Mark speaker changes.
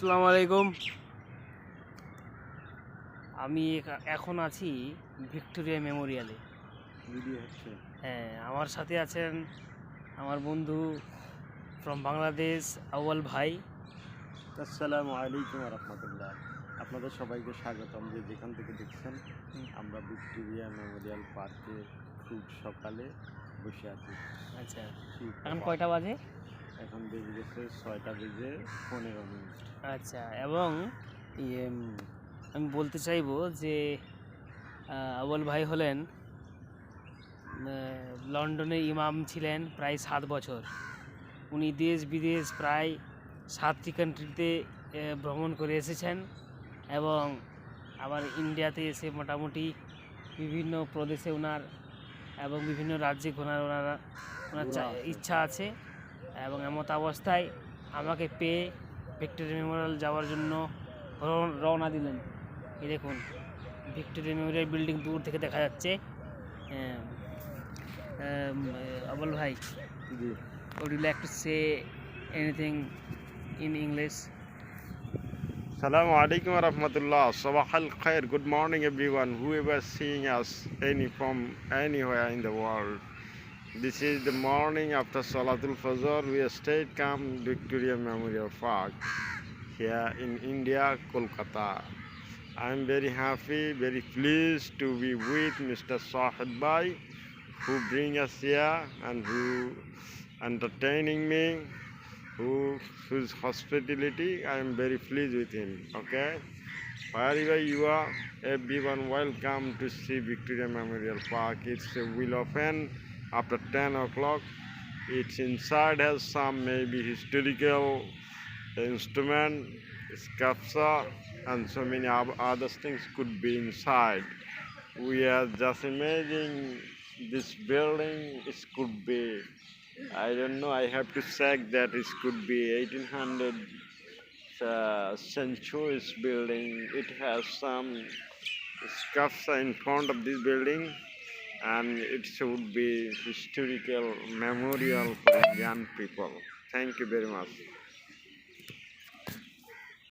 Speaker 1: আসসালামু আলাইকুম। আমি এখন আছি ভিক্টোরিয়া মেমোরিয়ালে।
Speaker 2: ভিডিও হচ্ছে।
Speaker 1: হ্যাঁ, আমার সাথে আছেন আমার বন্ধু ফ্রম বাংলাদেশ আউয়াল ভাই।
Speaker 2: আসসালামু আলাইকুম রহমতুল্লাহ। আপনাদের সবাইকে স্বাগতম, যে যেখান থেকে দেখছেন। আমরা ভিক্টোরিয়া মেমোরিয়াল পার্কে খুব সকালে বসে আছি।
Speaker 1: আচ্ছা, এখন কয়টা বাজে?
Speaker 2: এখন বেজে গেছে 6:15।
Speaker 1: আচ্ছা, এবং ইয়ে আমি বলতে চাইবো যে আউয়াল ভাই হলেন লন্ডনে ইমাম ছিলেন প্রায় 7 বছর। উনি দেশ বিদেশ প্রায় 7টি কান্ট্রিতে ভ্রমণ করে এসেছেন এবং আবার ইন্ডিয়াতে এসে মোটামুটি বিভিন্ন প্রদেশে ওনার এবং বিভিন্ন রাজ্যে ওনার ইচ্ছা আছে। এবং এমত অবস্থায় আমাকে পেয়ে ভিক্টোরিয়া মেমোরিয়াল যাওয়ার জন্য রওনা দিলেন। এই দেখুন, ভিক্টোরিয়া মেমোরিয়াল বিল্ডিং দূর থেকে দেখা যাচ্ছে। আবুল ভাই,
Speaker 2: জি,
Speaker 1: would you like to say anything in English?
Speaker 2: Assalamu alaikum warahmatullah. Sabah al khair. Good morning, everyone. Whoever seeing us from anywhere in the world. This is the morning after Salatul Fajr. We are straight come Victoria Memorial Park here in India, Kolkata. I am very happy, very pleased to be with Mr. Sahid Bhai, who bring us here and who entertaining me, whose hospitality. I am very pleased with him. Okay, wherever you are, everyone welcome to see Victoria Memorial Park. It's will open after 10 o'clock. Its inside has some maybe historical instrument, sculpture, and so many other things could be inside. We are just imagining this building. It could be, I don't know, I have to check that it could be 1800 centuries building. It has some sculpture in front of this building, and it should be historical memorial for young people. Thank you very much.